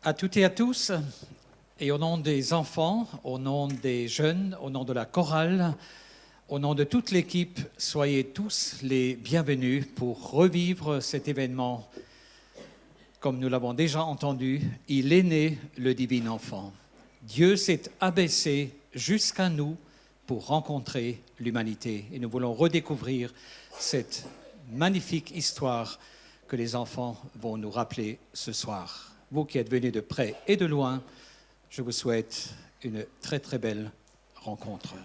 À toutes et à tous, et au nom des enfants, au nom des jeunes, au nom de la chorale, au nom de toute l'équipe, soyez tous les bienvenus pour revivre cet événement. Comme nous l'avons déjà entendu, il est né le divin enfant. Dieu s'est abaissé jusqu'à nous pour rencontrer l'humanité. Et nous voulons redécouvrir cette magnifique histoire que les enfants vont nous rappeler ce soir. Vous qui êtes venus de près et de loin, je vous souhaite une très très belle rencontre.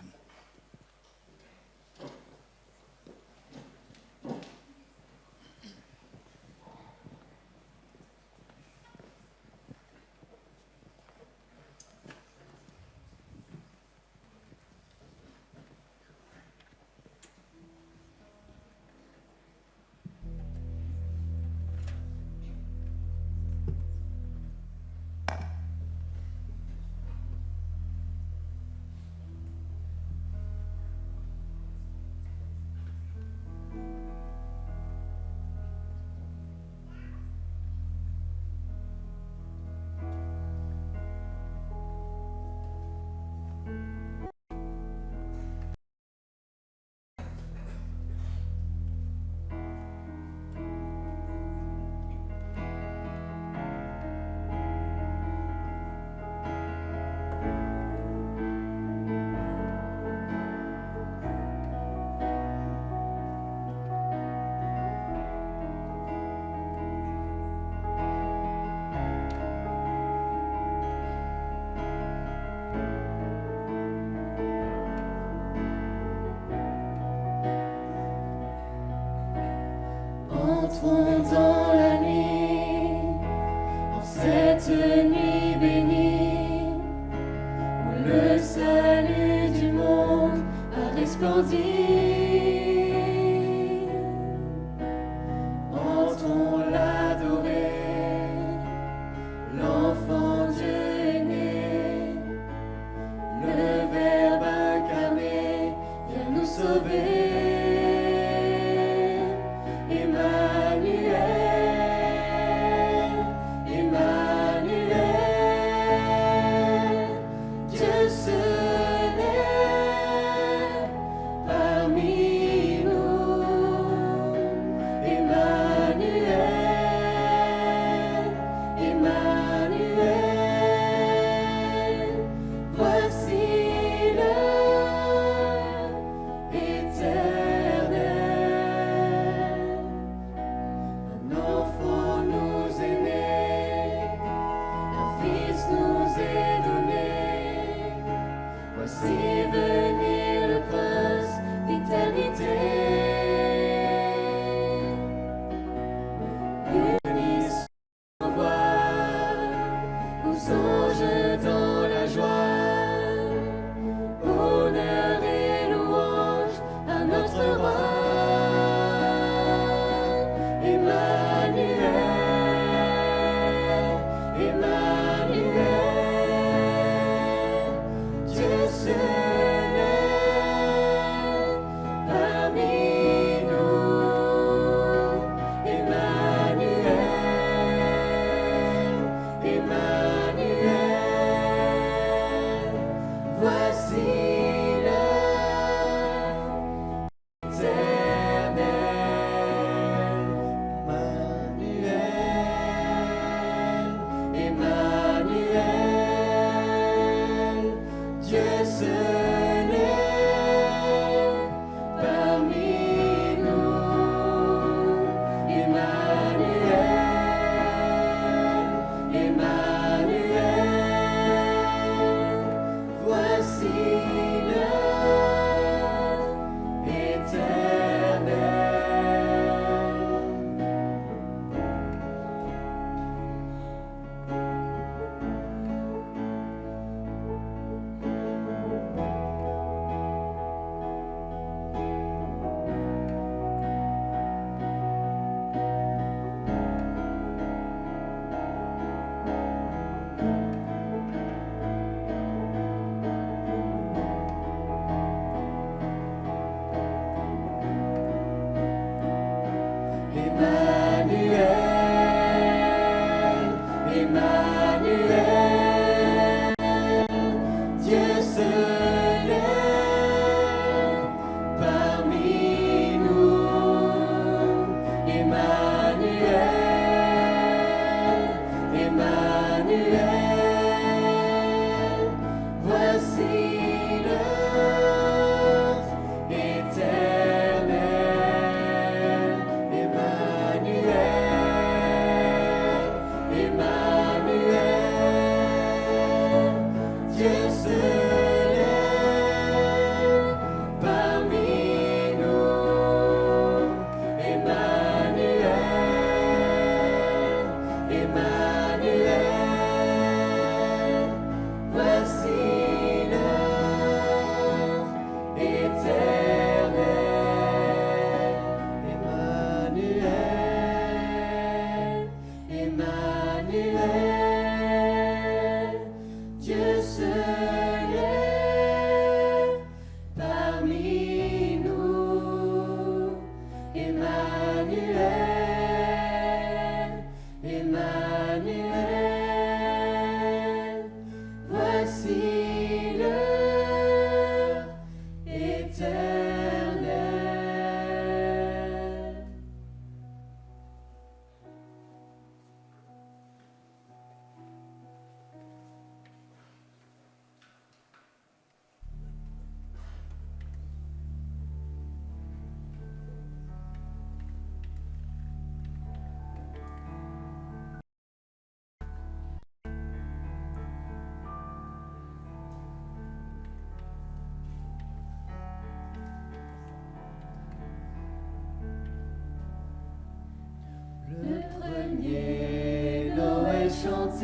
Entrons dans la nuit, en cette nuit bénie, où le salut du monde a resplendi. Entrons l'adorer, l'enfant Dieu est né, le Verbe incarné vient nous sauver.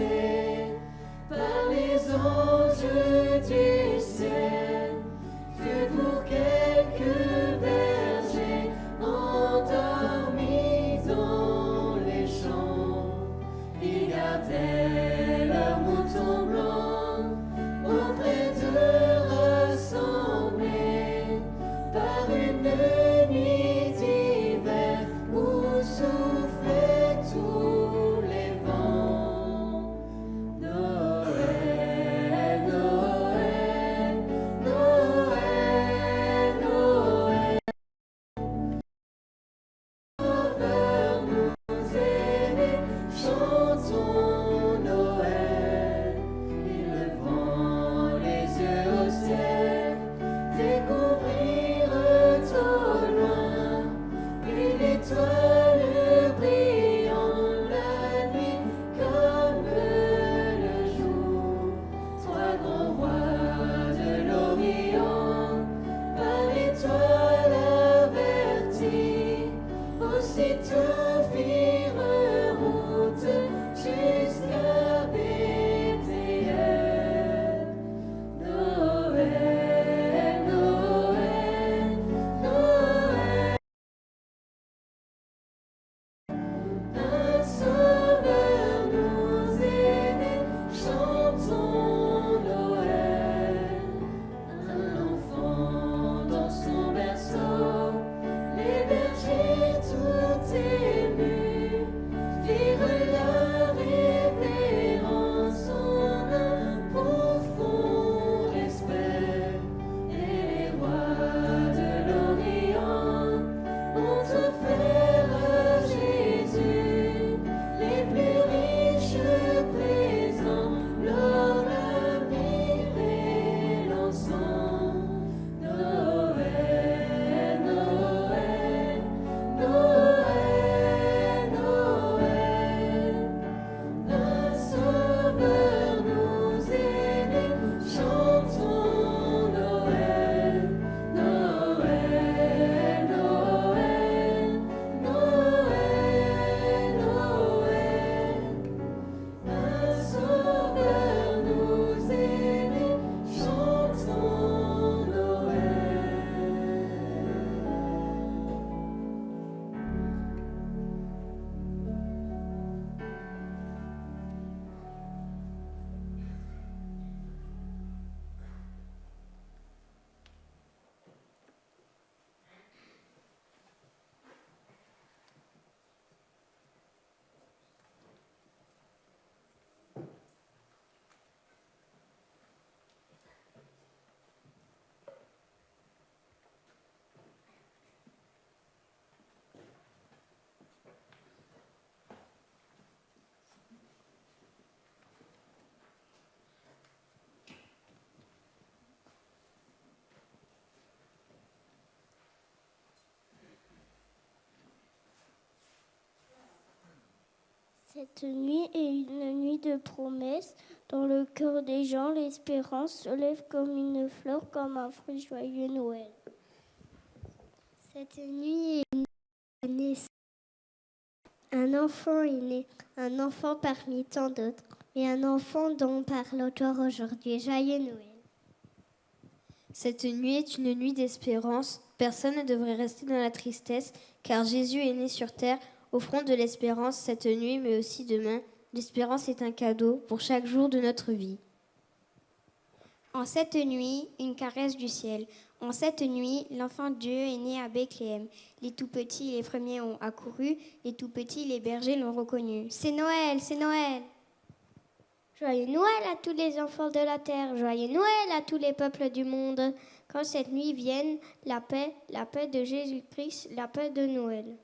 porté par les anges du ciel, que pour quelques bergers endormis dans les champs, ils gardaient leurs moutons blancs auprès d'eux rassemblés par une nuit d'hiver où soufflaient tous les vents. Noël, Noël, Noël, Noël, Sauveur nous est né, chantons Noël, et levant les yeux au ciel, découvrir au loin une étoile brillant la nuit comme le jour. Trois grands rois de l'Orient, par l'étoile avertis, aussitôt firent route jusqu'à Bethléem. Noël, Noël, Noël, un sauveur nous est né, chantons Noël. Un enfant dans son berceau, les bergers tout émus firent la révérence en un profond respect. Et les rois de l'Orient ont offert à Jésus les plus riches présents, l'or, la myrrhe et l'encens. Noël, Noël, Noël, Noël, un sauveur nous est né, chantons Noël, Noël, Noël, Noël, Noël, un sauveur nous est né, chantons Noël. Cette nuit est une nuit de promesses. Dans le cœur des gens, l'espérance se lève comme une fleur, comme un fruit joyeux Noël. Cette nuit est une nuit de naissance. Un enfant est né, un enfant parmi tant d'autres, et un enfant dont parle l'auteur aujourd'hui. Joyeux Noël. Cette nuit est une nuit d'espérance. Personne ne devrait rester dans la tristesse, car Jésus est né sur terre. Offrons de l'espérance cette nuit, mais aussi demain. L'espérance est un cadeau pour chaque jour de notre vie. En cette nuit, une caresse du ciel. En cette nuit, l'enfant Dieu est né à Bethléem. Les tout petits, les premiers ont accouru. Les tout petits, les bergers l'ont reconnu. C'est Noël, c'est Noël. Joyeux Noël à tous les enfants de la terre. Joyeux Noël à tous les peuples du monde. Quand cette nuit vienne, la paix de Jésus-Christ, la paix de Noël.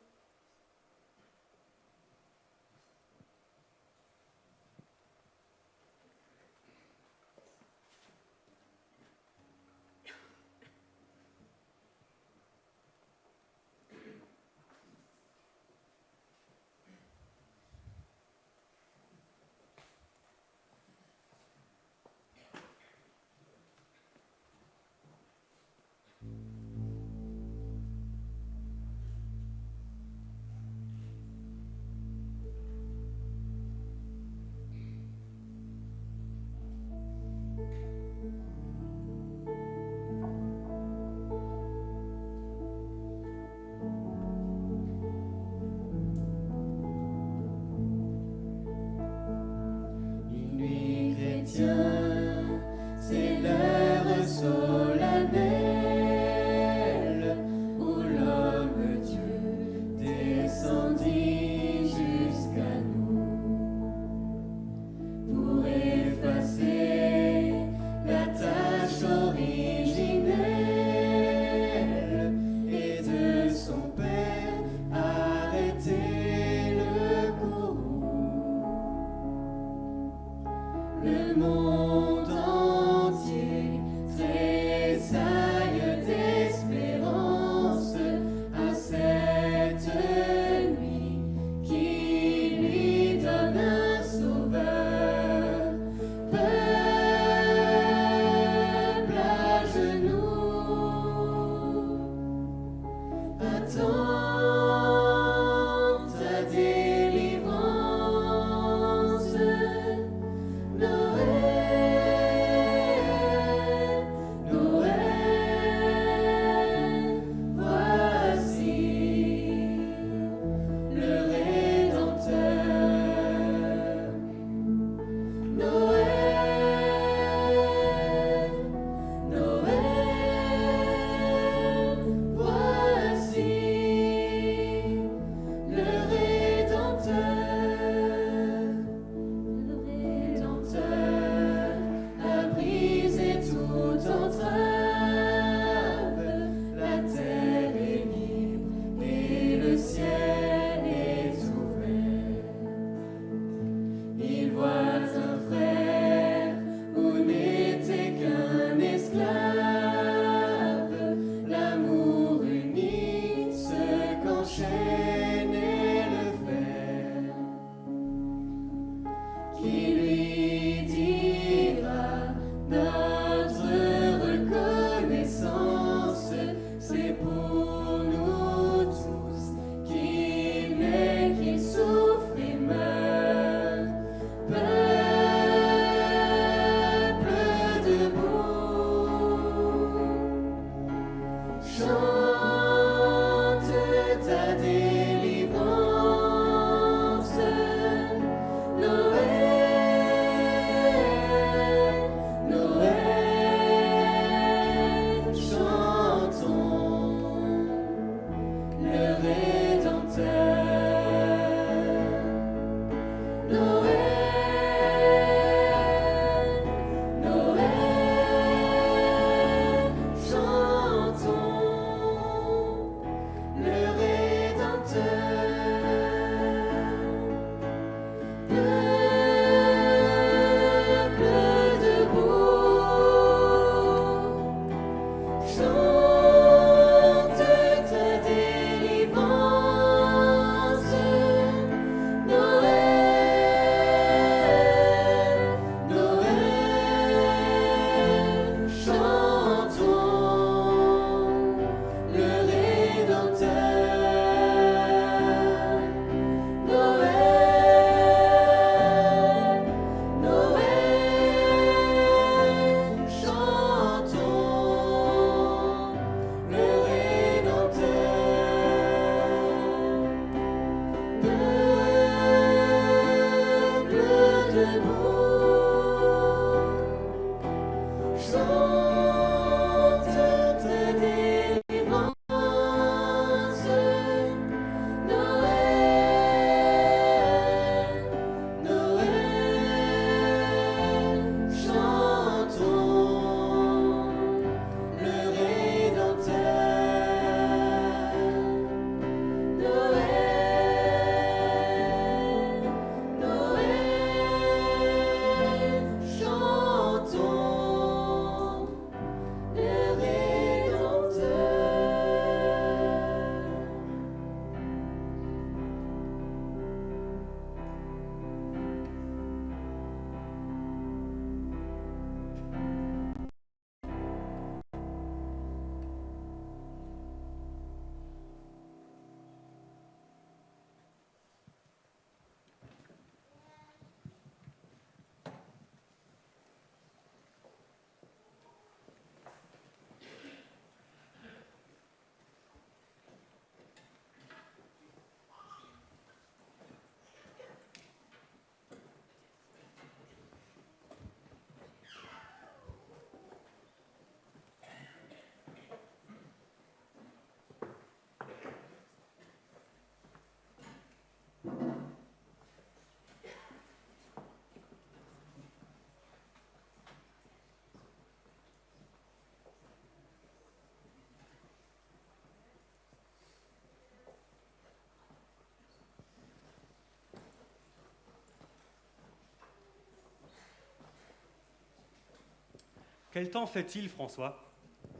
Quel temps fait-il, François?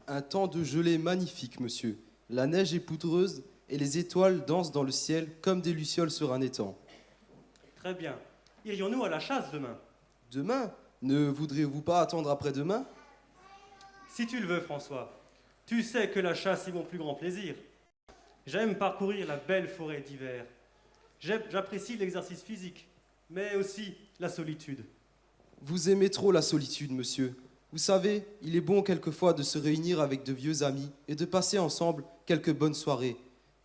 Un temps de gelée magnifique, monsieur. La neige est poudreuse et les étoiles dansent dans le ciel comme des lucioles sur un étang. Très bien. Irions-nous à la chasse demain? Demain, ne voudriez-vous pas attendre après-demain? Si tu le veux, François. Tu sais que la chasse est mon plus grand plaisir. J'aime parcourir la belle forêt d'hiver. J'apprécie l'exercice physique, mais aussi la solitude. Vous aimez trop la solitude, monsieur. Vous savez, il est bon quelquefois de se réunir avec de vieux amis et de passer ensemble quelques bonnes soirées.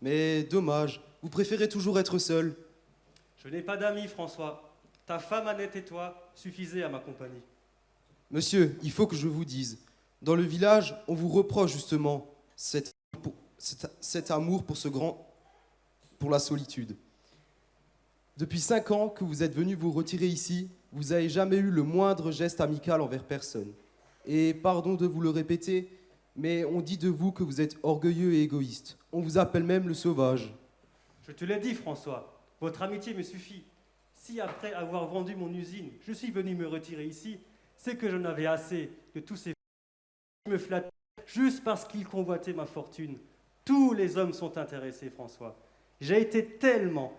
Mais dommage, vous préférez toujours être seul. Je n'ai pas d'amis, François. Ta femme Annette et toi suffisaient à ma compagnie. Monsieur, il faut que je vous dise, dans le village, on vous reproche justement cet amour pour la solitude. Depuis 5 ans que vous êtes venu vous retirer ici, vous n'avez jamais eu le moindre geste amical envers personne. Et pardon de vous le répéter, mais on dit de vous que vous êtes orgueilleux et égoïste. On vous appelle même le sauvage. Je te l'ai dit, François. Votre amitié me suffit. Si après avoir vendu mon usine, je suis venu me retirer ici, c'est que j'en avais assez de tous ces qui me flattaient juste parce qu'ils convoitaient ma fortune. Tous les hommes sont intéressés, François. J'ai été tellement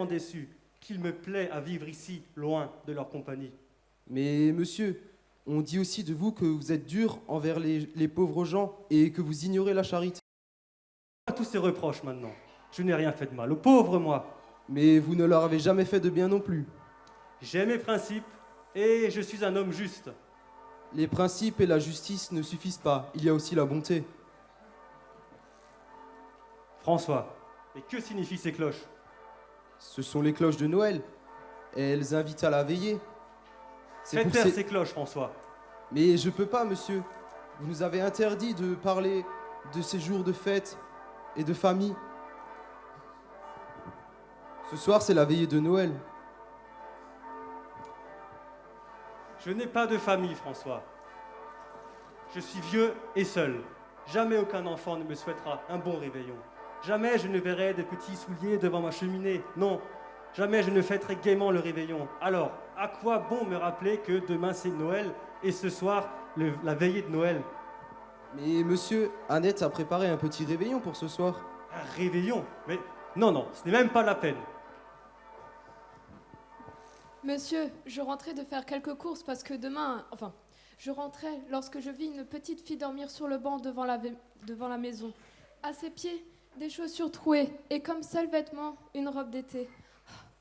déçu qu'il me plaît à vivre ici, loin de leur compagnie. Mais monsieur, on dit aussi de vous que vous êtes dur envers les pauvres gens et que vous ignorez la charité. À tous ces reproches maintenant, je n'ai rien fait de mal, aux pauvres moi. Mais vous ne leur avez jamais fait de bien non plus. J'ai mes principes et je suis un homme juste. Les principes et la justice ne suffisent pas, il y a aussi la bonté. François, et que signifient ces cloches? Ce sont les cloches de Noël. Elles invitent à la veillée. C'est Faites pour taire ces- ces cloches, François. Mais je peux pas, monsieur. Vous nous avez interdit de parler de ces jours de fête et de famille. Ce soir, c'est la veillée de Noël. Je n'ai pas de famille, François. Je suis vieux et seul. Jamais aucun enfant ne me souhaitera un bon réveillon. Jamais je ne verrai des petits souliers devant ma cheminée. Non, jamais je ne fêterai gaiement le réveillon. Alors, à quoi bon me rappeler que demain c'est Noël et ce soir, la veillée de Noël? Mais monsieur, Annette a préparé un petit réveillon pour ce soir. Un réveillon? Mais non, ce n'est même pas la peine. Monsieur, je rentrais de faire quelques courses parce que demain... Enfin, je rentrais lorsque je vis une petite fille dormir sur le banc devant la maison. À ses pieds, des chaussures trouées et comme seul vêtement, une robe d'été.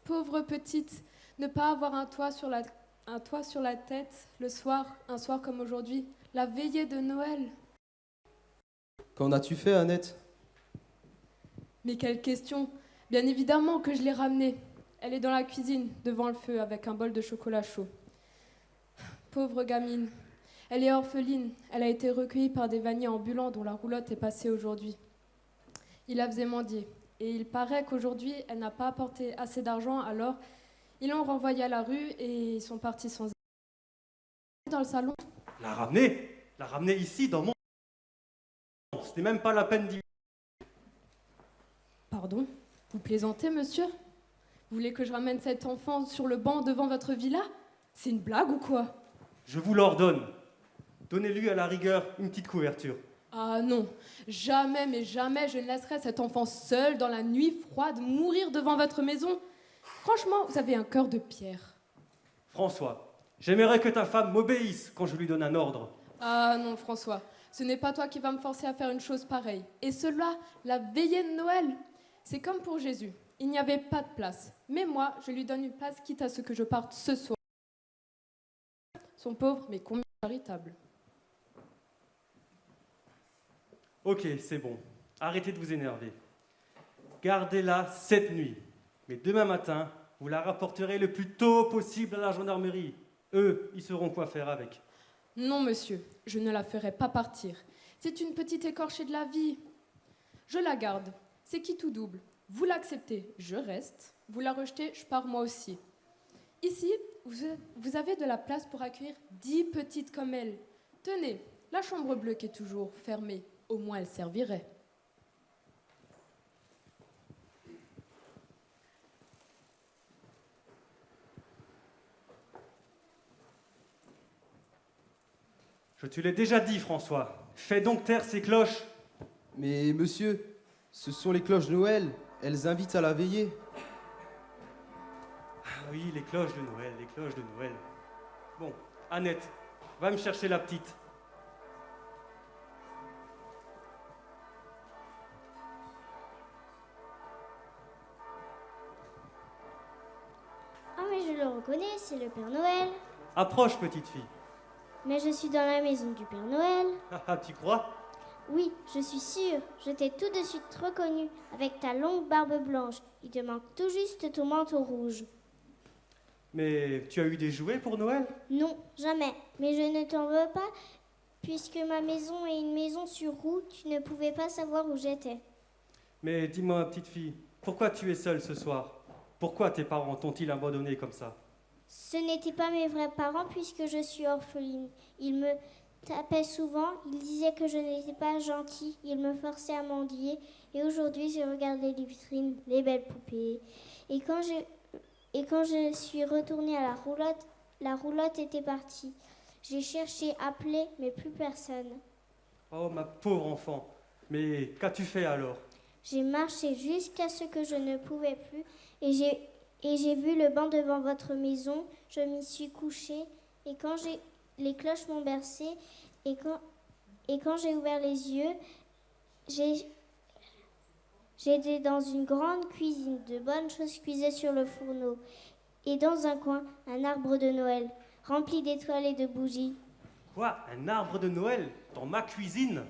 Pauvre petite, ne pas avoir un toit sur la tête le soir, un soir comme aujourd'hui, la veillée de Noël. Qu'en as-tu fait, Annette? Mais quelle question! Bien évidemment que je l'ai ramenée. Elle est dans la cuisine, devant le feu, avec un bol de chocolat chaud. Pauvre gamine. Elle est orpheline. Elle a été recueillie par des vanniers ambulants dont la roulotte est passée aujourd'hui. Il la faisait mendier. Et il paraît qu'aujourd'hui, elle n'a pas apporté assez d'argent, alors ils l'ont renvoyée à la rue et ils sont partis sans elle. Dans le salon. La ramener ici, dans mon... Ce n'est même pas la peine d'y... Pardon? Vous plaisantez, monsieur? Vous voulez que je ramène cet enfant sur le banc devant votre villa? C'est une blague ou quoi? Je vous l'ordonne. Donnez-lui à la rigueur une petite couverture. Ah non, jamais, mais jamais je ne laisserai cet enfant seul dans la nuit froide mourir devant votre maison. Franchement, vous avez un cœur de pierre. François, j'aimerais que ta femme m'obéisse quand je lui donne un ordre. Ah non, François, ce n'est pas toi qui vas me forcer à faire une chose pareille. Et cela, la veillée de Noël. C'est comme pour Jésus. Il n'y avait pas de place. Mais moi, je lui donne une place, quitte à ce que je parte ce soir. Sont pauvres, mais combien charitables. Ok, c'est bon. Arrêtez de vous énerver. Gardez-la cette nuit. Mais demain matin, vous la rapporterez le plus tôt possible à la gendarmerie. Eux, ils sauront quoi faire avec. Non, monsieur, je ne la ferai pas partir. C'est une petite écorchée de la vie. Je la garde. C'est qui tout double. Vous l'acceptez, je reste. Vous la rejetez, je pars moi aussi. Ici, vous avez de la place pour accueillir 10 petites comme elle. Tenez, la chambre bleue qui est toujours fermée. Au moins, elle servirait. Je Je te l'ai déjà dit, François. Fais donc taire ces cloches. Mais monsieur, ce sont les cloches de Noël. Elles invitent à la veillée. Ah oui, les cloches de Noël, les cloches de Noël. Bon, Annette, va me chercher la petite. Ah, mais je le reconnais, c'est le Père Noël. Approche, petite fille. Mais je suis dans la maison du Père Noël. Ah, tu crois? Oui, je suis sûre. Je t'ai tout de suite reconnu avec ta longue barbe blanche. Il te manque tout juste ton manteau rouge. Mais tu as eu des jouets pour Noël? Non, jamais. Mais je ne t'en veux pas, puisque ma maison est une maison sur roue. Tu ne pouvais pas savoir où j'étais. Mais dis-moi, petite fille, pourquoi tu es seule ce soir? Pourquoi tes parents t'ont-ils abandonné comme ça? Ce n'étaient pas mes vrais parents, puisque je suis orpheline. Ils me tapaient souvent, ils disaient que je n'étais pas gentille, ils me forçaient à mendier. Et aujourd'hui, je regardais les vitrines, les belles poupées. Et quand je suis retournée à la roulotte était partie. J'ai cherché, appelé, mais plus personne. Oh, ma pauvre enfant. Mais qu'as-tu fait alors? J'ai marché jusqu'à ce que je ne pouvais plus et j'ai vu le banc devant votre maison. Je m'y suis couchée et quand les cloches m'ont bercée et quand j'ai ouvert les yeux, j'étais dans une grande cuisine. De bonnes choses cuisaient sur le fourneau et dans un coin, un arbre de Noël rempli d'étoiles et de bougies. Quoi? Un arbre de Noël? Dans ma cuisine?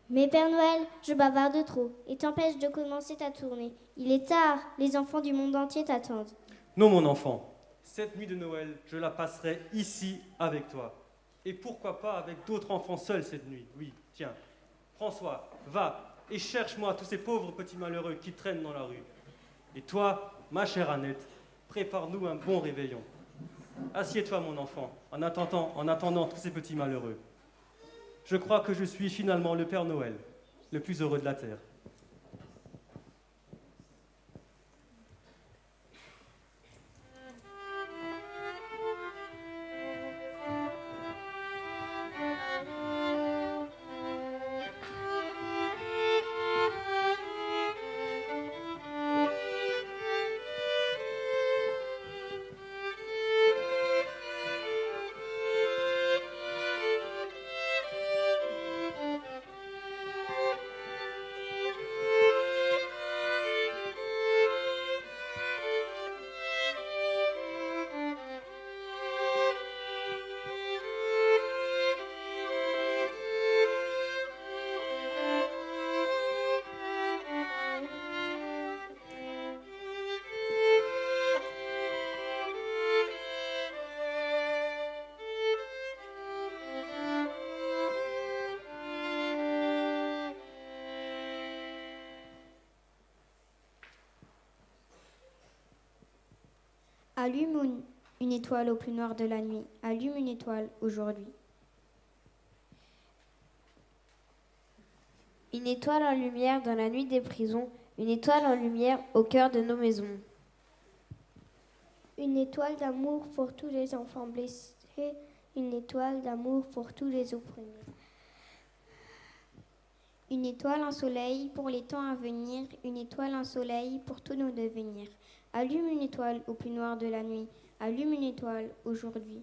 Mais Père Noël, je bavarde trop et t'empêche de commencer ta tournée. Il est tard, les enfants du monde entier t'attendent. Non, mon enfant. Cette nuit de Noël, je la passerai ici avec toi. Et pourquoi pas avec d'autres enfants seuls cette nuit? Oui, tiens. François, va et cherche-moi tous ces pauvres petits malheureux qui traînent dans la rue. Et toi, ma chère Annette, prépare-nous un bon réveillon. Assieds-toi, mon enfant, en attendant tous ces petits malheureux. Je crois que je suis finalement le Père Noël, le plus heureux de la terre. Allume une étoile au plus noir de la nuit. Allume une étoile aujourd'hui. Une étoile en lumière dans la nuit des prisons, une étoile en lumière au cœur de nos maisons. Une étoile d'amour pour tous les enfants blessés, une étoile d'amour pour tous les opprimés. Une étoile, un soleil pour les temps à venir, une étoile, un soleil pour tous nos devenirs. Allume une étoile au plus noir de la nuit, allume une étoile aujourd'hui.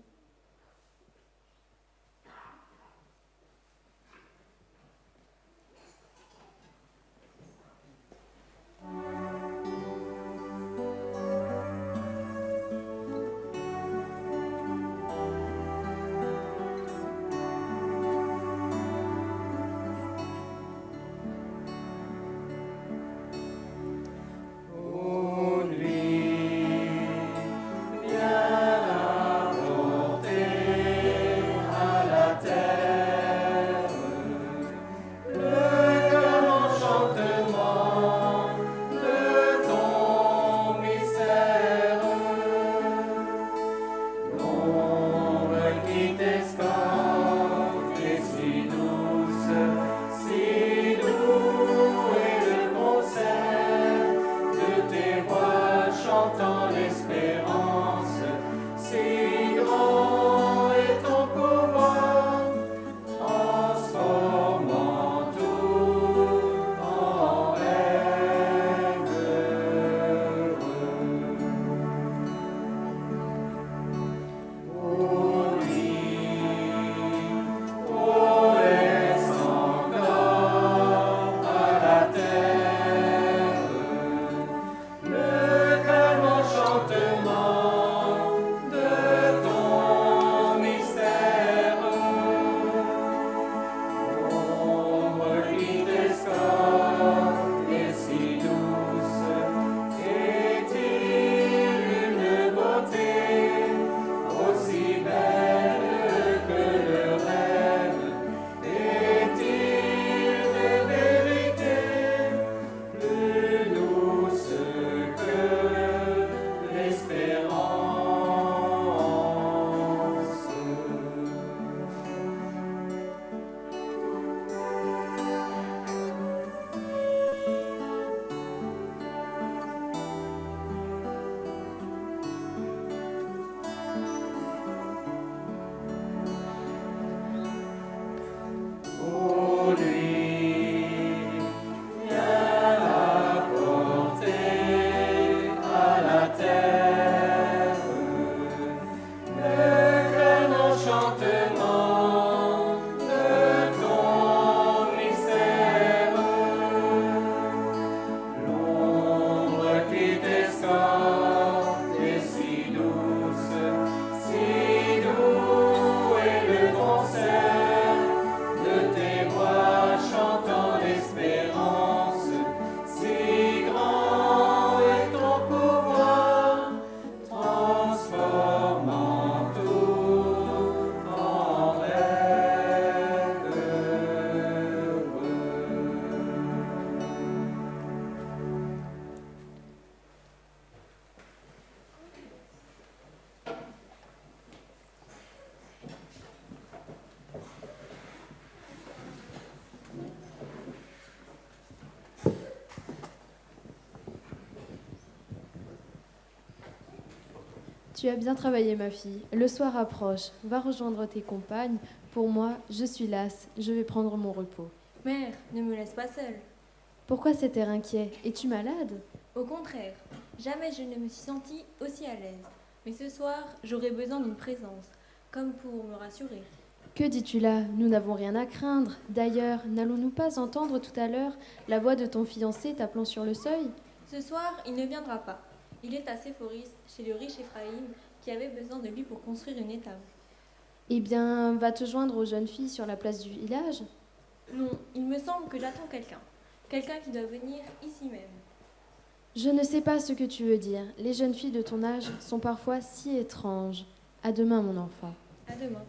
Viens Tu as bien travaillé, ma fille. Le soir approche. Va rejoindre tes compagnes. Pour moi, je suis lasse. Je vais prendre mon repos. Mère, ne me laisse pas seule. Pourquoi cet air inquiet? Es-tu malade? Au contraire, jamais je ne me suis sentie aussi à l'aise. Mais ce soir, j'aurais besoin d'une présence, comme pour me rassurer. Que dis-tu là? Nous n'avons rien à craindre. D'ailleurs, n'allons-nous pas entendre tout à l'heure la voix de ton fiancé t'appelant sur le seuil? Ce soir, il ne viendra pas. Il est à Séphoris, chez le riche Éphraïm, qui avait besoin de lui pour construire une étable. Eh bien, va te joindre aux jeunes filles sur la place du village. Non, il me semble que j'attends quelqu'un. Quelqu'un qui doit venir ici même. Je ne sais pas ce que tu veux dire. Les jeunes filles de ton âge sont parfois si étranges. À demain, mon enfant. À demain.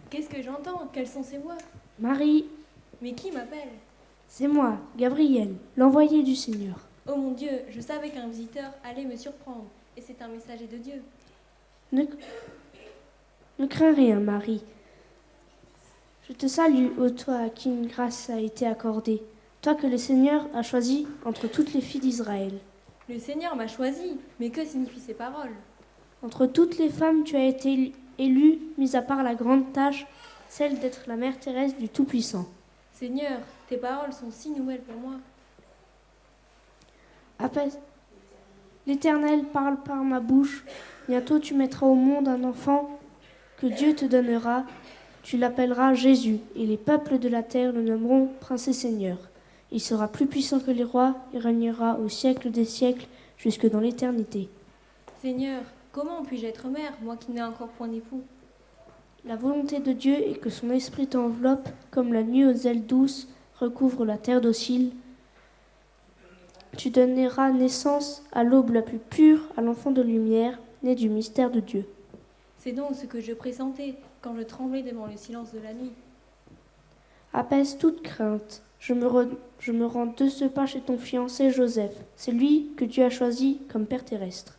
Qu'est-ce que j'entends? Quelles sont ces voix? Marie, Mais qui m'appelle? c'est moi, Gabriel, l'envoyé du Seigneur. Oh mon Dieu, je savais qu'un visiteur allait me surprendre, et c'est un messager de Dieu. Ne crains rien, Marie. Je te salue, ô toi à qui une grâce a été accordée, toi que le Seigneur a choisi entre toutes les filles d'Israël. Le Seigneur m'a choisi, mais que signifient ces paroles? Entre toutes les femmes, tu as été élue, mis à part la grande tâche, celle d'être la mère terrestre du Tout-Puissant. Seigneur, tes paroles sont si nouvelles pour moi. L'Éternel parle par ma bouche. Bientôt tu mettras au monde un enfant que Dieu te donnera. Tu l'appelleras Jésus, et les peuples de la terre le nommeront Prince et Seigneur. Il sera plus puissant que les rois et régnera au siècle des siècles, jusque dans l'éternité. Seigneur, comment puis-je être mère, moi qui n'ai encore point d'époux? La volonté de Dieu est que son esprit t'enveloppe, comme la nuit aux ailes douces recouvre la terre docile. Tu donneras naissance à l'aube la plus pure, à l'enfant de lumière, né du mystère de Dieu. C'est donc ce que je pressentais quand je tremblais devant le silence de la nuit. Apaise toute crainte. Je me rends de ce pas chez ton fiancé Joseph. C'est lui que Dieu a choisi comme père terrestre.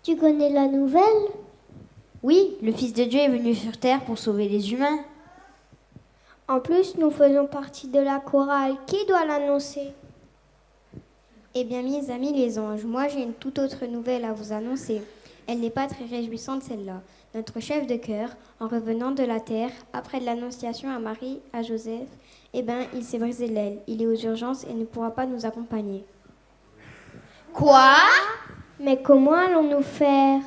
Tu connais la nouvelle? Oui, le Fils de Dieu est venu sur terre pour sauver les humains. En plus, nous faisons partie de la chorale. Qui doit l'annoncer? Eh bien, mes amis les anges, moi j'ai une toute autre nouvelle à vous annoncer. Elle n'est pas très réjouissante celle-là. Notre chef de chœur, en revenant de la terre, après l'annonciation à Marie, à Joseph, eh bien, il s'est brisé l'aile. Il est aux urgences et ne pourra pas nous accompagner. Quoi? Mais comment allons-nous faire?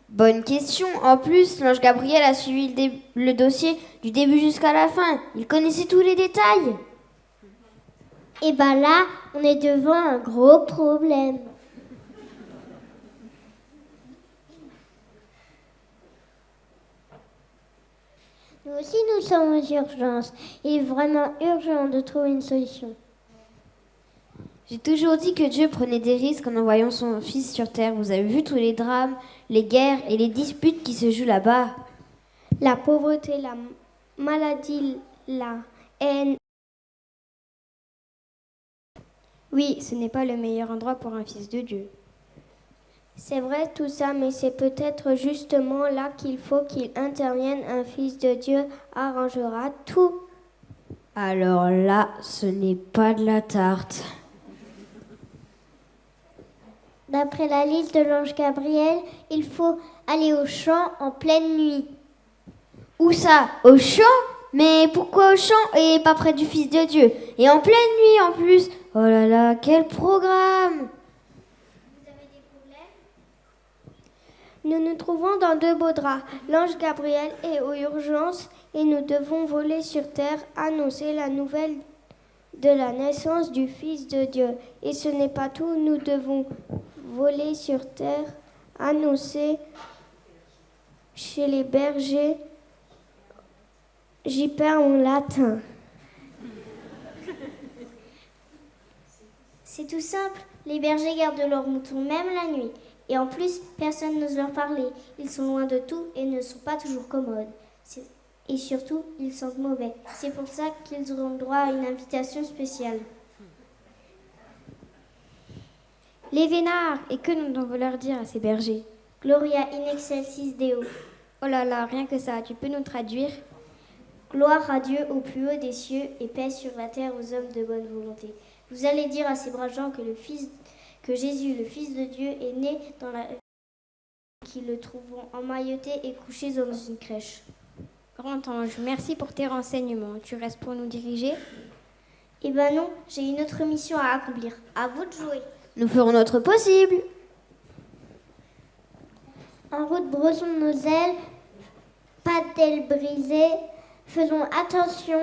Bonne question. En plus, l'ange Gabriel a suivi le dossier du début jusqu'à la fin. Il connaissait tous les détails. Et ben là, on est devant un gros problème. Nous aussi, nous sommes aux urgences. Il est vraiment urgent de trouver une solution. J'ai toujours dit que Dieu prenait des risques en envoyant son Fils sur terre. Vous avez vu tous les drames, les guerres et les disputes qui se jouent là-bas. La pauvreté, la maladie, la haine. Oui, ce n'est pas le meilleur endroit pour un fils de Dieu. C'est vrai tout ça, mais c'est peut-être justement là qu'il faut qu'il intervienne. Un fils de Dieu arrangera tout. Alors là, ce n'est pas de la tarte. D'après la liste de l'ange Gabriel, il faut aller au champ en pleine nuit. Où ça? Au champ? Mais pourquoi au champ et pas près du Fils de Dieu? Et en pleine nuit en plus? Oh là là, quel programme! Nous nous trouvons dans 2 beaux draps. L'ange Gabriel est aux urgences et nous devons voler sur terre, annoncer la nouvelle de la naissance du Fils de Dieu. Et ce n'est pas tout, nous devons voler sur terre, annoncer chez les bergers. J'y perds mon latin. C'est tout simple, les bergers gardent leurs moutons même la nuit. Et en plus, personne n'ose leur parler. Ils sont loin de tout et ne sont pas toujours commodes. Et surtout, ils sentent mauvais. C'est pour ça qu'ils auront droit à une invitation spéciale. Les vénards! Et que nous devons leur dire à ces bergers? Gloria in excelsis Deo. Oh là là, rien que ça, tu peux nous traduire? Gloire à Dieu au plus haut des cieux et paix sur la terre aux hommes de bonne volonté. Vous allez dire à ces braves gens que Jésus, le Fils de Dieu, est né dans la qu'ils le trouveront emmailloté et couché dans une crèche. Grand ange, merci pour tes renseignements. Tu restes pour nous diriger? Eh ben non, j'ai une autre mission à accomplir. À vous de jouer. Nous ferons notre possible. En route, brossons nos ailes, pas d'ailes brisées. Faisons attention,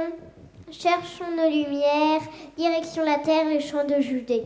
cherchons nos lumières, direction la terre et champs de Judée.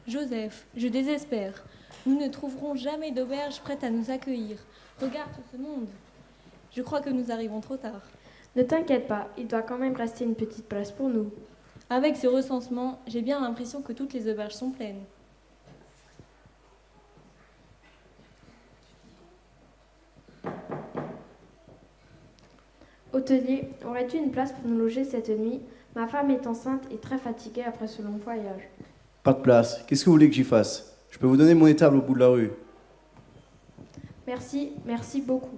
Joseph, je désespère. Nous ne trouverons jamais d'auberge prête à nous accueillir. Regarde tout ce monde. Je crois que nous arrivons trop tard. Ne t'inquiète pas, il doit quand même rester une petite place pour nous. Avec ce recensement, j'ai bien l'impression que toutes les auberges sont pleines. Hôtelier, aurais-tu une place pour nous loger cette nuit? Ma femme est enceinte et très fatiguée après ce long voyage. Pas de place. Qu'est-ce que vous voulez que j'y fasse? Je peux vous donner mon étable au bout de la rue. Merci, merci beaucoup.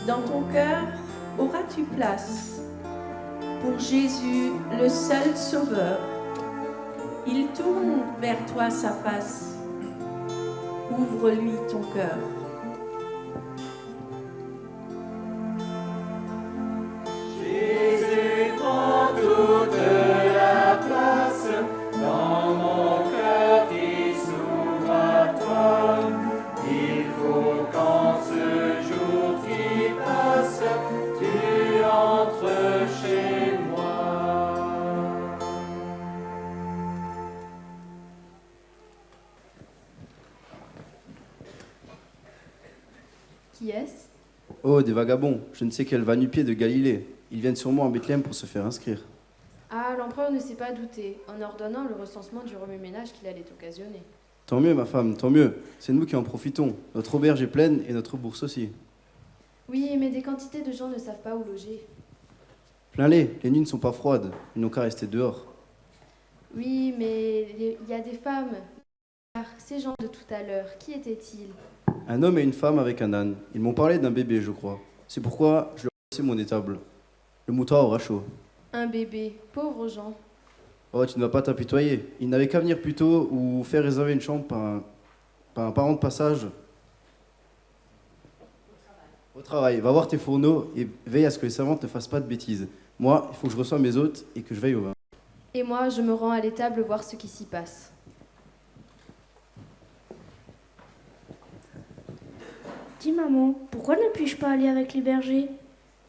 Dans ton cœur auras-tu place pour Jésus, le seul Sauveur. Il tourne vers toi sa face. Ouvre-lui ton cœur. Jésus prend toute la place dans mon cœur qui s'ouvre à toi. Il faut qu'en ce jour qui passe, tu entres chez moi. Qui est-ce? Oh, des vagabonds, je ne sais quel va-nu-pied de Galilée. Ils viennent sûrement à Bethléem pour se faire inscrire. Ah, l'empereur ne s'est pas douté, en ordonnant le recensement du remue-ménage qu'il allait occasionner. Tant mieux, ma femme, tant mieux. C'est nous qui en profitons. Notre auberge est pleine et notre bourse aussi. Oui, mais des quantités de gens ne savent pas où loger. Plein-les, les nuits ne sont pas froides. Ils n'ont qu'à rester dehors. Oui, mais il y a des femmes. Ces gens de tout à l'heure, qui étaient-ils? Un homme et une femme avec un âne. Ils m'ont parlé d'un bébé, je crois. C'est pourquoi je leur ai laissé mon étable. Le mouton aura chaud. Un bébé, pauvres gens. Oh, tu ne vas pas t'apitoyer. Ils n'avaient qu'à venir plus tôt ou faire réserver une chambre par un parent de passage. Au travail, va voir tes fourneaux et veille à ce que les servantes ne fassent pas de bêtises. Moi, il faut que je reçoive mes hôtes et que je veille au vin. Et moi, je me rends à l'étable voir ce qui s'y passe. Dis maman, pourquoi ne puis-je pas aller avec les bergers?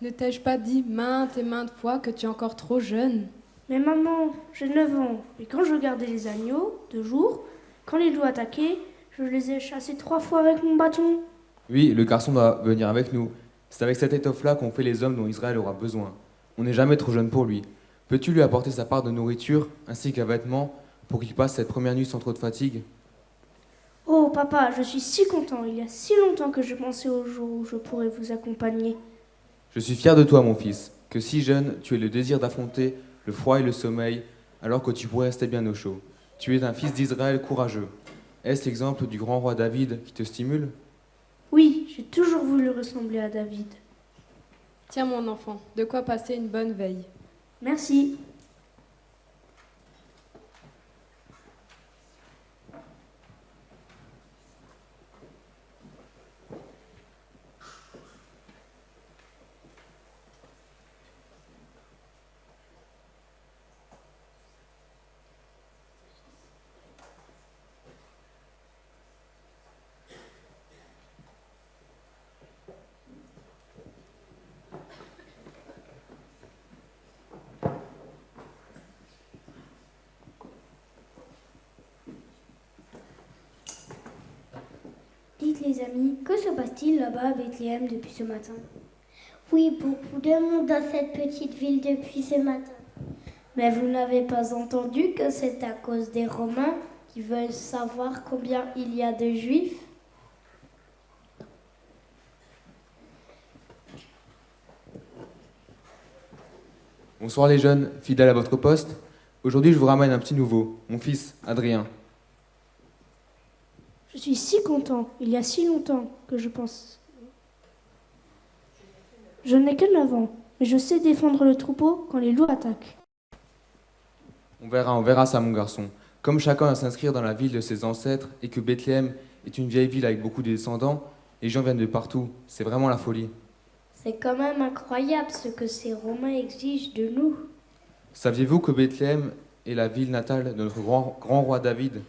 Ne t'ai-je pas dit maintes et maintes fois que tu es encore trop jeune? Mais maman, j'ai 9 ans, et quand je gardais les agneaux, de jour, quand les loups attaquaient, je les ai chassés 3 fois avec mon bâton. Oui, le garçon doit venir avec nous. C'est avec cette étoffe-là qu'on fait les hommes dont Israël aura besoin. On n'est jamais trop jeune pour lui. Peux-tu lui apporter sa part de nourriture, ainsi qu'un vêtement, pour qu'il passe cette première nuit sans trop de fatigue? Oh papa, je suis si content, il y a si longtemps que je pensais au jour où je pourrais vous accompagner. Je suis fier de toi, mon fils, que si jeune, tu aies le désir d'affronter le froid et le sommeil, alors que tu pourrais rester bien au chaud. Tu es un fils d'Israël courageux. Est-ce l'exemple du grand roi David qui te stimule? Oui, j'ai toujours voulu ressembler à David. Tiens mon enfant, de quoi passer une bonne veille. Merci. Dites les amis, que se passe-t-il là-bas à Bethléem depuis ce matin? Oui, beaucoup de monde dans cette petite ville depuis ce matin. Mais vous n'avez pas entendu que c'est à cause des Romains qui veulent savoir combien il y a de Juifs? Bonsoir les jeunes, fidèles à votre poste. Aujourd'hui, je vous ramène un petit nouveau, mon fils, Adrien. Je suis si content, il y a si longtemps que je pense. Je n'ai que 9 ans, mais je sais défendre le troupeau quand les loups attaquent. On verra ça, mon garçon. Comme chacun va s'inscrire dans la ville de ses ancêtres et que Bethléem est une vieille ville avec beaucoup de descendants, les gens viennent de partout. C'est vraiment la folie. C'est quand même incroyable ce que ces Romains exigent de nous. Saviez-vous que Bethléem est la ville natale de notre grand roi David?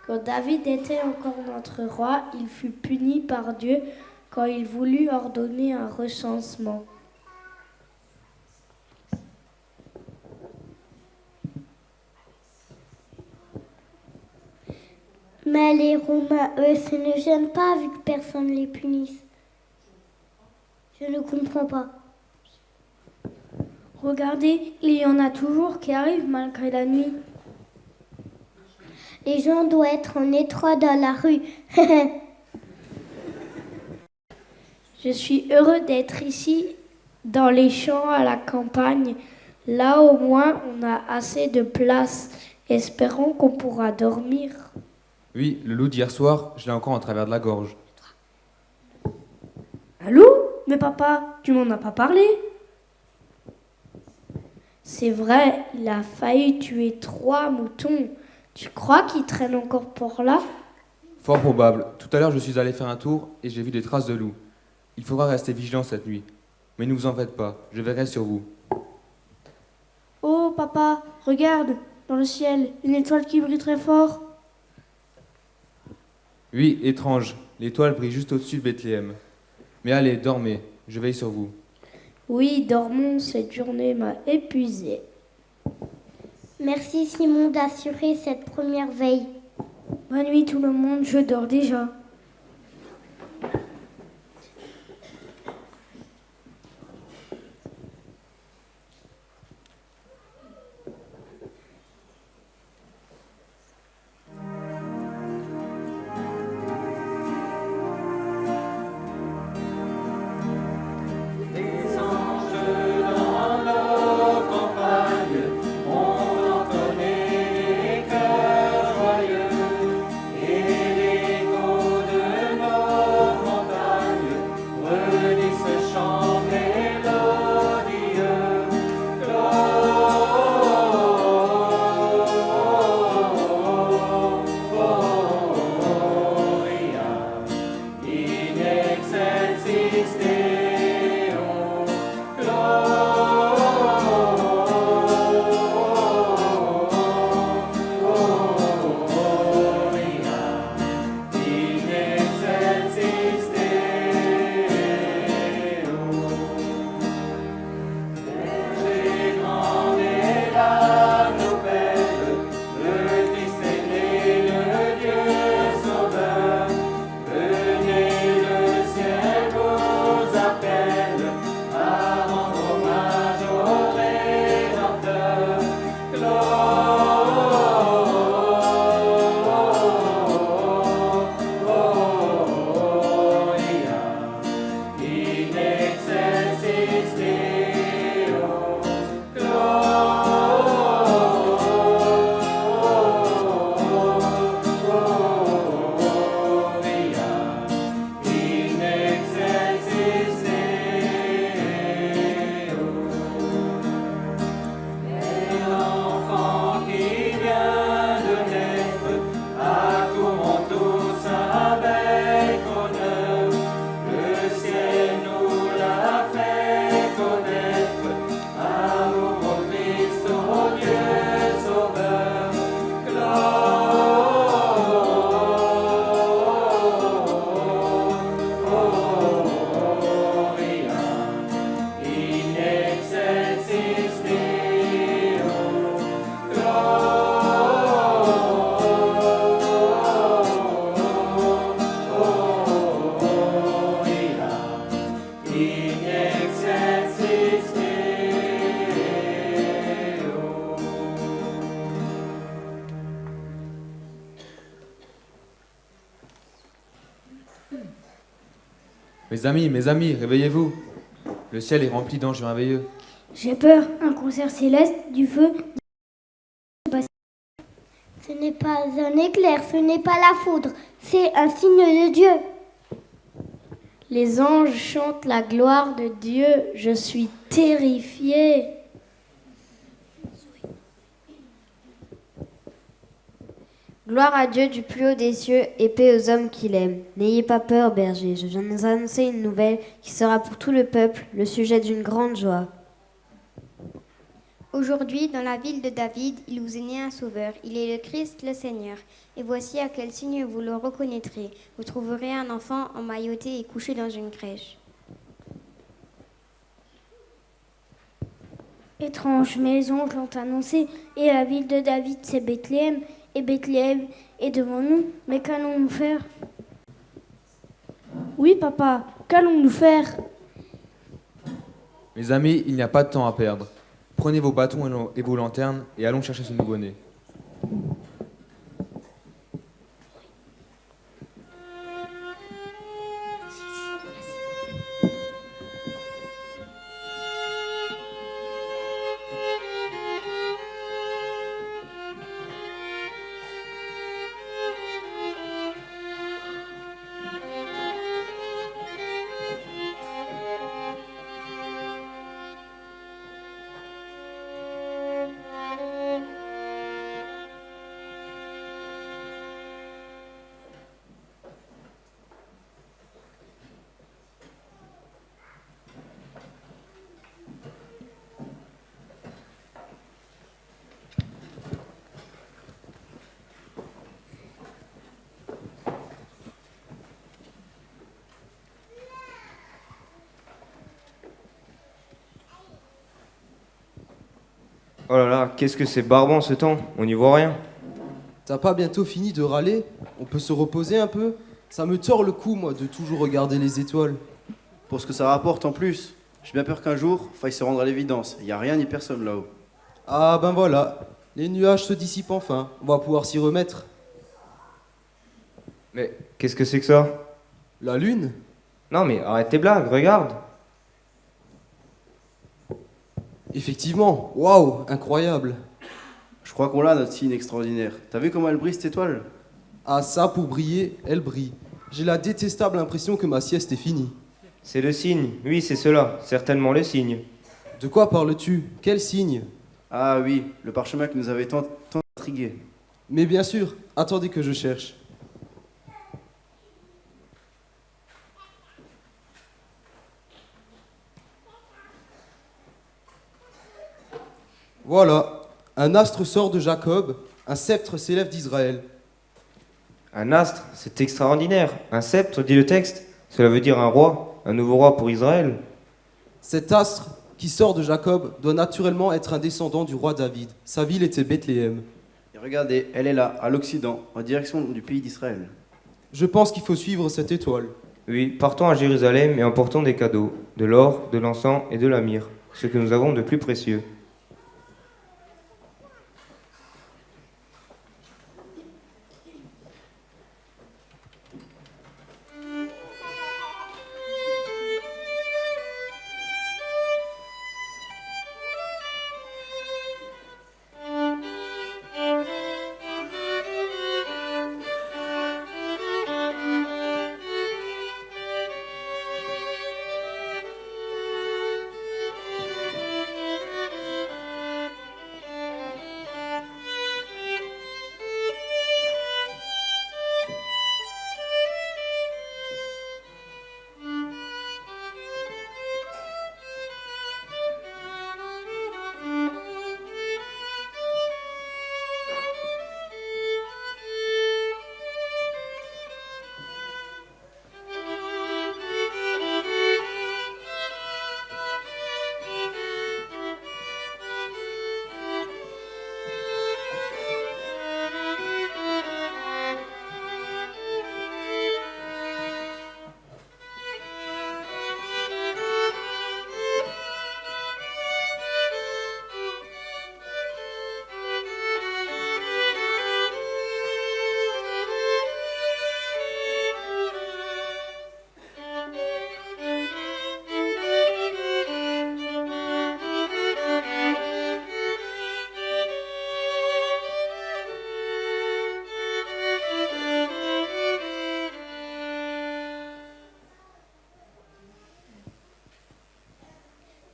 Quand David était encore notre roi, il fut puni par Dieu quand il voulut ordonner un recensement. Mais les Romains, eux, ça ne gêne pas vu que personne ne les punisse. Je ne comprends pas. Regardez, il y en a toujours qui arrivent malgré la nuit. Les gens doivent être en étroit dans la rue. Je suis heureux d'être ici, dans les champs à la campagne. Là, au moins, on a assez de place. Espérons qu'on pourra dormir. Oui, le loup d'hier soir, je l'ai encore en travers de la gorge. Un loup? mais papa, tu m'en as pas parlé. C'est vrai, il a failli tuer 3 moutons. Tu crois qu'il traîne encore par là? Fort probable. Tout à l'heure, je suis allé faire un tour et j'ai vu des traces de loup. Il faudra rester vigilant cette nuit. Mais ne vous en faites pas, je veillerai sur vous. Oh papa, regarde, dans le ciel, une étoile qui brille très fort. Oui, étrange. L'étoile brille juste au-dessus de Bethléem. Mais allez, dormez, je veille sur vous. Oui, dormons, cette journée m'a épuisé. Merci Simon d'assurer cette première veille. Bonne nuit tout le monde, je dors déjà. Mes amis, réveillez-vous. Le ciel est rempli d'anges merveilleux. J'ai peur, un concert céleste, du feu. Ce n'est pas un éclair, ce n'est pas la foudre, c'est un signe de Dieu. Les anges chantent la gloire de Dieu, je suis terrifiée. Gloire à Dieu du plus haut des cieux et paix aux hommes qu'il aime. N'ayez pas peur, berger, je viens de vous annoncer une nouvelle qui sera pour tout le peuple le sujet d'une grande joie. Aujourd'hui, dans la ville de David, il vous est né un sauveur. Il est le Christ, le Seigneur. Et voici à quel signe vous le reconnaîtrez. Vous trouverez un enfant emmailloté et couché dans une crèche. Étrange, mais les anges l'ont annoncé, et la ville de David, c'est Bethléem, et Bethléem est devant nous. Mais qu'allons-nous faire? Oui, papa, qu'allons-nous faire? Mes amis, il n'y a pas de temps à perdre. Prenez vos bâtons et vos lanternes et allons chercher ce nouveau-né. Oh là là, qu'est-ce que c'est barbant ce temps, on n'y voit rien. T'as pas bientôt fini de râler? On peut se reposer un peu? Ça me tord le cou, moi, de toujours regarder les étoiles. Pour ce que ça rapporte en plus, j'ai bien peur qu'un jour, faille se rendre à l'évidence. Il n'y a rien ni personne là-haut. Ah ben voilà, les nuages se dissipent enfin, on va pouvoir s'y remettre. Mais qu'est-ce que c'est que ça? La lune? Non mais arrête tes blagues, regarde. Effectivement, waouh, incroyable. Je crois qu'on l'a, notre signe extraordinaire. T'as vu comment elle brille cette étoile? Ah ça, pour briller, elle brille. J'ai la détestable impression que ma sieste est finie. C'est le signe, oui c'est cela, certainement le signe. De quoi parles-tu? Quel signe? Ah oui, le parchemin qui nous avait tant intrigués. Mais bien sûr, attendez que je cherche. Voilà, un astre sort de Jacob, un sceptre s'élève d'Israël. Un astre, c'est extraordinaire. Un sceptre, dit le texte, cela veut dire un roi, un nouveau roi pour Israël. Cet astre qui sort de Jacob doit naturellement être un descendant du roi David. Sa ville était Bethléem. Et regardez, elle est là, à l'Occident, en direction du pays d'Israël. Je pense qu'il faut suivre cette étoile. Oui, partons à Jérusalem et emportons des cadeaux, de l'or, de l'encens et de la myrrhe, ce que nous avons de plus précieux.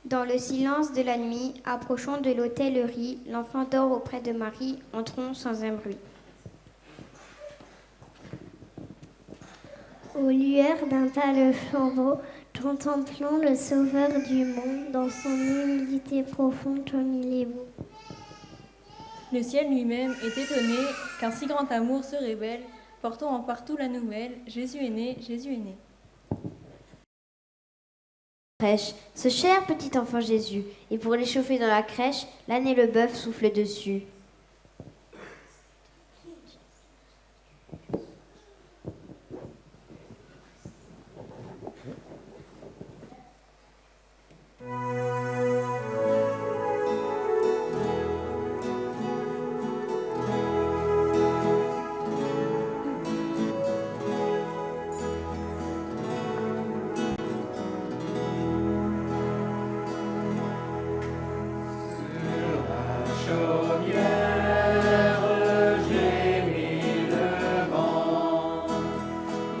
Dans le silence de la nuit, approchons de l'hôtellerie, l'enfant dort auprès de Marie, entrons sans un bruit. Aux lueurs d'un pâle flambeau, contemplons le Sauveur du monde dans son humilité profonde comme il est beau. Le ciel lui-même est étonné qu'un si grand amour se révèle, portant en partout la nouvelle, Jésus est né, Jésus est né. Crèche, ce cher petit enfant Jésus, et pour l'échauffer dans la crèche, l'âne et le bœuf soufflent dessus.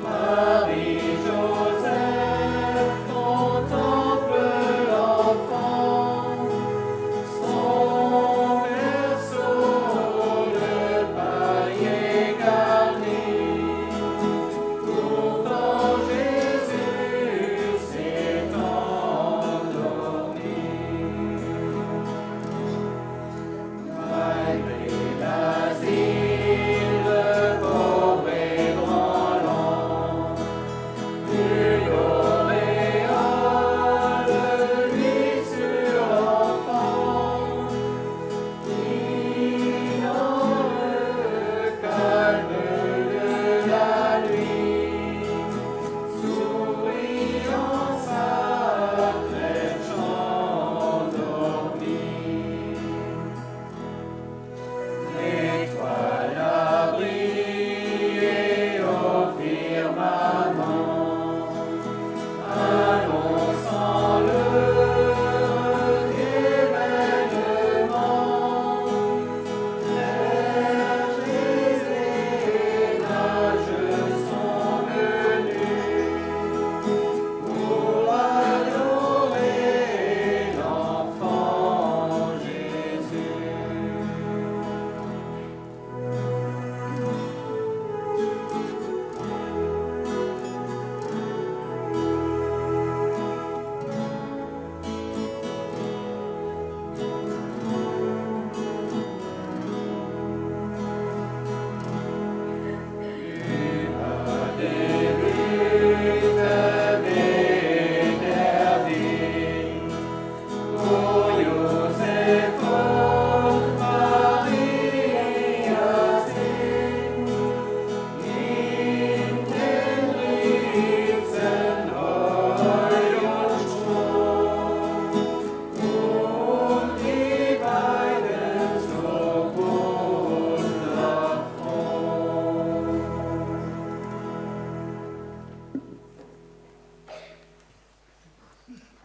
Marie-Joseph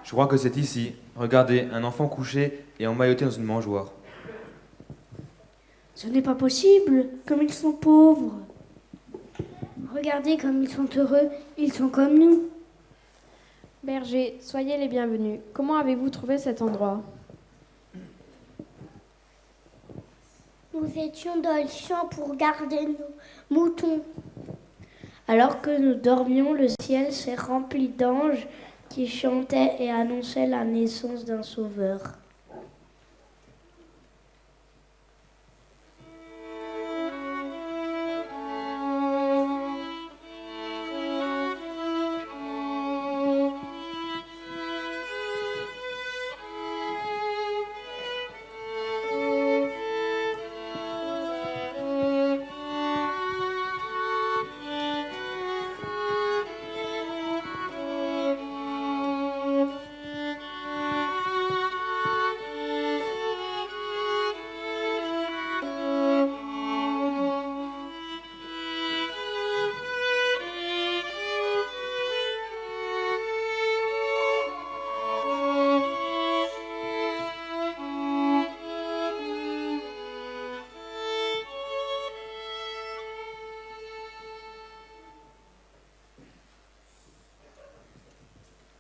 Je crois que c'est ici. Regardez, un enfant couché et emmailloté dans une mangeoire. Ce n'est pas possible, comme ils sont pauvres. Regardez comme ils sont heureux, ils sont comme nous. Berger, soyez les bienvenus. Comment avez-vous trouvé cet endroit? Nous étions dans le champ pour garder nos moutons. Alors que nous dormions, le ciel s'est rempli d'anges qui chantaient et annonçaient la naissance d'un sauveur.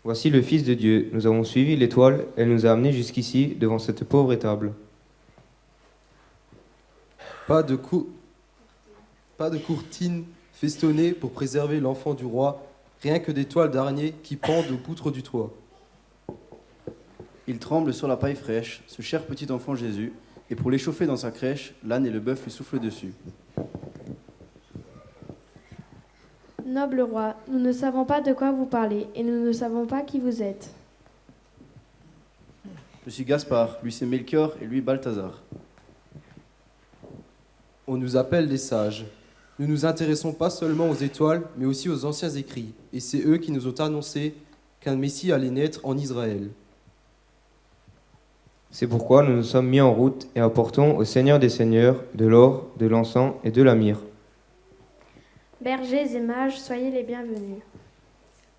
Voici le Fils de Dieu. Nous avons suivi l'étoile, elle nous a amenés jusqu'ici, devant cette pauvre étable. Pas de courtine festonnée pour préserver l'enfant du roi, rien que des toiles d'araignée qui pendent aux poutres du toit. Il tremble sur la paille fraîche, ce cher petit enfant Jésus, et pour l'échauffer dans sa crèche, l'âne et le bœuf lui soufflent dessus. Noble roi, nous ne savons pas de quoi vous parlez et nous ne savons pas qui vous êtes. Je suis Gaspard, lui c'est Melchior et lui Balthazar. On nous appelle les sages. Nous nous intéressons pas seulement aux étoiles, mais aussi aux anciens écrits, et c'est eux qui nous ont annoncé qu'un Messie allait naître en Israël. C'est pourquoi nous nous sommes mis en route et apportons au Seigneur des Seigneurs de l'or, de l'encens et de la myrrhe. Bergers et mages, soyez les bienvenus.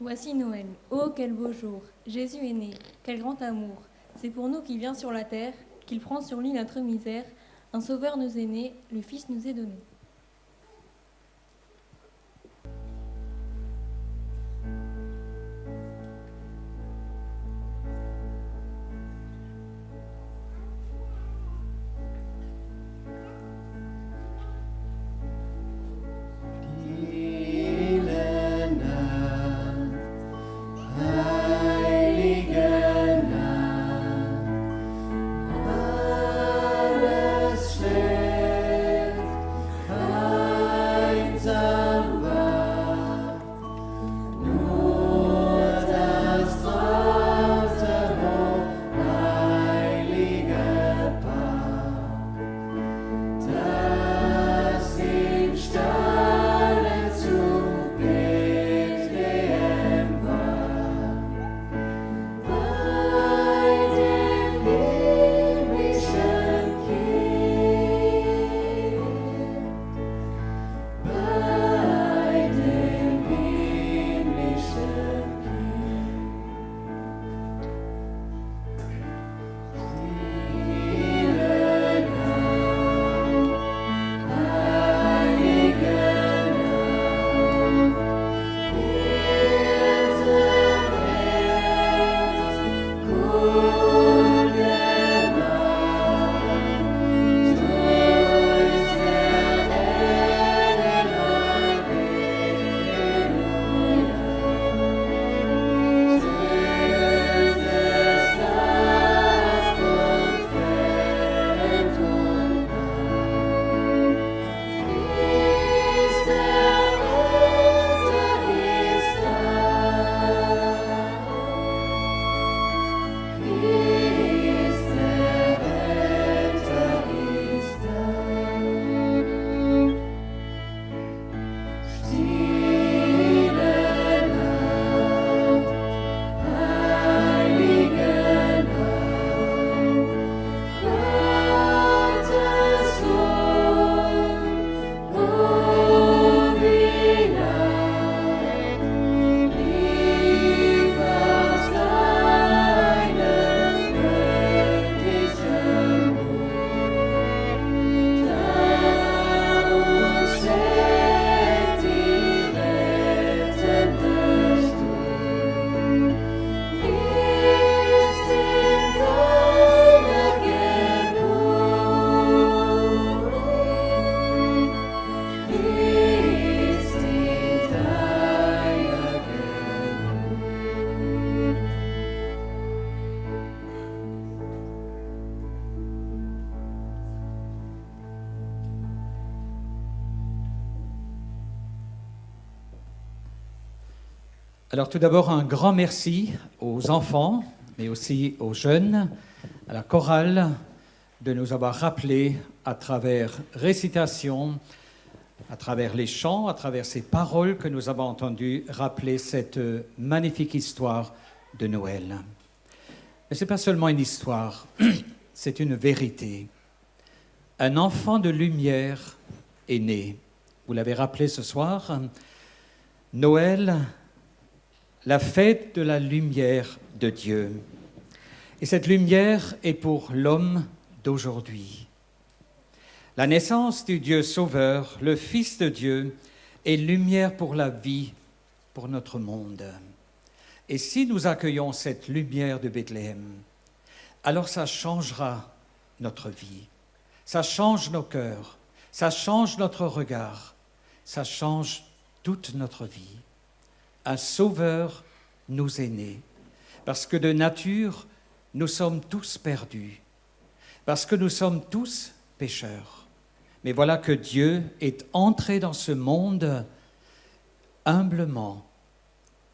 Voici Noël. Oh, quel beau jour. Jésus est né. Quel grand amour. C'est pour nous qu'il vient sur la terre, qu'il prend sur lui notre misère. Un sauveur nous est né, le Fils nous est donné. Alles schläft, Alors tout d'abord, un grand merci aux enfants, mais aussi aux jeunes, à la chorale, de nous avoir rappelé à travers récitation, à travers les chants, à travers ces paroles que nous avons entendues, rappeler cette magnifique histoire de Noël. Mais ce n'est pas seulement une histoire, c'est une vérité. Un enfant de lumière est né. Vous l'avez rappelé ce soir, Noël, la fête de la lumière de Dieu. Et cette lumière est pour l'homme d'aujourd'hui. La naissance du Dieu Sauveur, le Fils de Dieu, est lumière pour la vie, pour notre monde. Et si nous accueillons cette lumière de Bethléem, alors ça changera notre vie, ça change nos cœurs, ça change notre regard, ça change toute notre vie. Un Sauveur nous est né, parce que de nature, nous sommes tous perdus, parce que nous sommes tous pécheurs. Mais voilà que Dieu est entré dans ce monde humblement,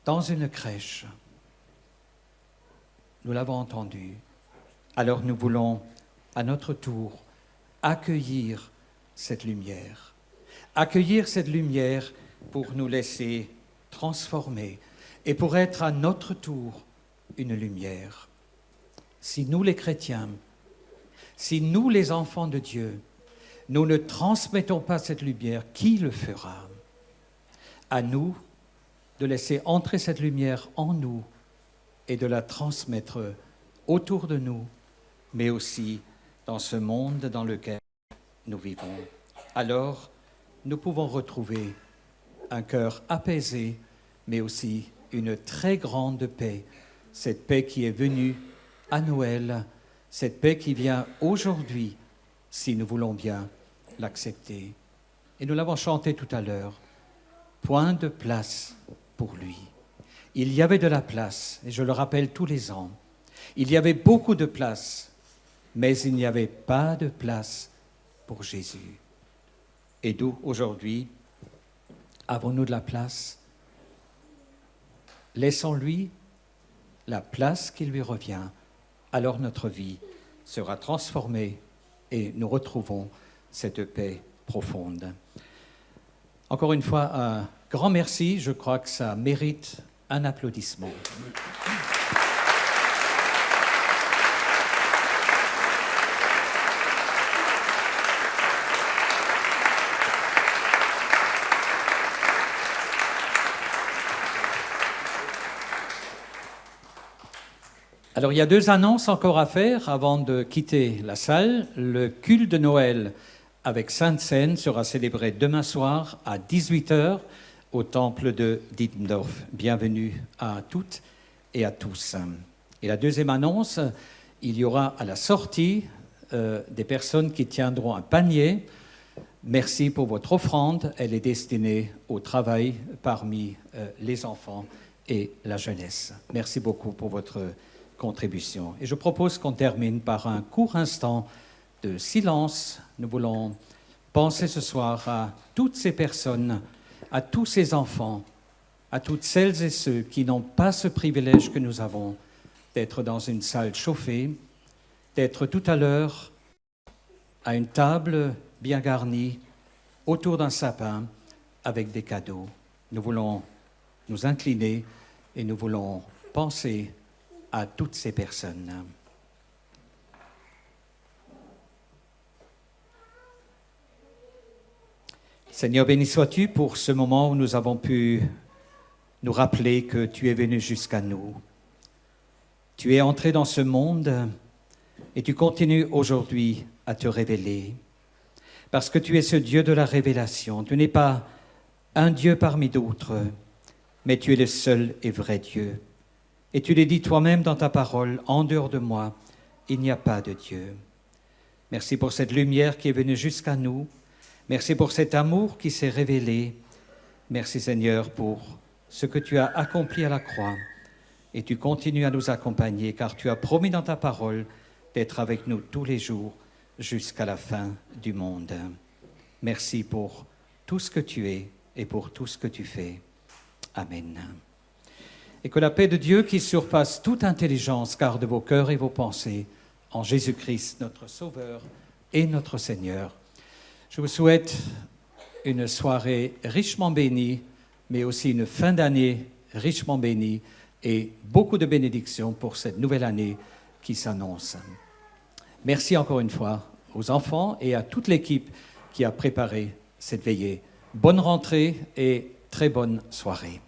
dans une crèche. Nous l'avons entendu. Alors nous voulons, à notre tour, accueillir cette lumière. Accueillir cette lumière pour nous laisser transformer et pour être à notre tour une lumière. Si nous les chrétiens, si nous les enfants de Dieu, nous ne transmettons pas cette lumière, qui le fera? À nous de laisser entrer cette lumière en nous et de la transmettre autour de nous, mais aussi dans ce monde dans lequel nous vivons. Alors, nous pouvons retrouver un cœur apaisé, mais aussi une très grande paix, cette paix qui est venue à Noël, cette paix qui vient aujourd'hui, si nous voulons bien l'accepter. Et nous l'avons chanté tout à l'heure, point de place pour lui. Il y avait de la place, et je le rappelle tous les ans, il y avait beaucoup de place, mais il n'y avait pas de place pour Jésus. Et nous, aujourd'hui, avons-nous de la place? Laissons-lui la place qui lui revient, alors notre vie sera transformée et nous retrouvons cette paix profonde. Encore une fois, un grand merci. Je crois que ça mérite un applaudissement. Alors, il y a 2 annonces encore à faire avant de quitter la salle. Le culte de Noël avec Sainte Seine sera célébré demain soir à 18h au temple de Dittendorf. Bienvenue à toutes et à tous. Et la deuxième annonce, il y aura à la sortie des personnes qui tiendront un panier. Merci pour votre offrande. Elle est destinée au travail parmi les enfants et la jeunesse. Merci beaucoup pour votre contribution. Et je propose qu'on termine par un court instant de silence. Nous voulons penser ce soir à toutes ces personnes, à tous ces enfants, à toutes celles et ceux qui n'ont pas ce privilège que nous avons d'être dans une salle chauffée, d'être tout à l'heure à une table bien garnie, autour d'un sapin, avec des cadeaux. Nous voulons nous incliner et nous voulons penser à toutes ces personnes. Seigneur, béni sois-tu pour ce moment où nous avons pu nous rappeler que tu es venu jusqu'à nous. Tu es entré dans ce monde et tu continues aujourd'hui à te révéler. Parce que tu es ce Dieu de la révélation. Tu n'es pas un Dieu parmi d'autres, mais tu es le seul et vrai Dieu. Et tu l'as dit toi-même dans ta parole, en dehors de moi, il n'y a pas de Dieu. Merci pour cette lumière qui est venue jusqu'à nous. Merci pour cet amour qui s'est révélé. Merci Seigneur pour ce que tu as accompli à la croix. Et tu continues à nous accompagner car tu as promis dans ta parole d'être avec nous tous les jours jusqu'à la fin du monde. Merci pour tout ce que tu es et pour tout ce que tu fais. Amen. et que la paix de Dieu qui surpasse toute intelligence garde vos cœurs et vos pensées en Jésus-Christ, notre Sauveur et notre Seigneur. Je vous souhaite une soirée richement bénie, mais aussi une fin d'année richement bénie et beaucoup de bénédictions pour cette nouvelle année qui s'annonce. Merci encore une fois aux enfants et à toute l'équipe qui a préparé cette veillée. Bonne rentrée et très bonne soirée.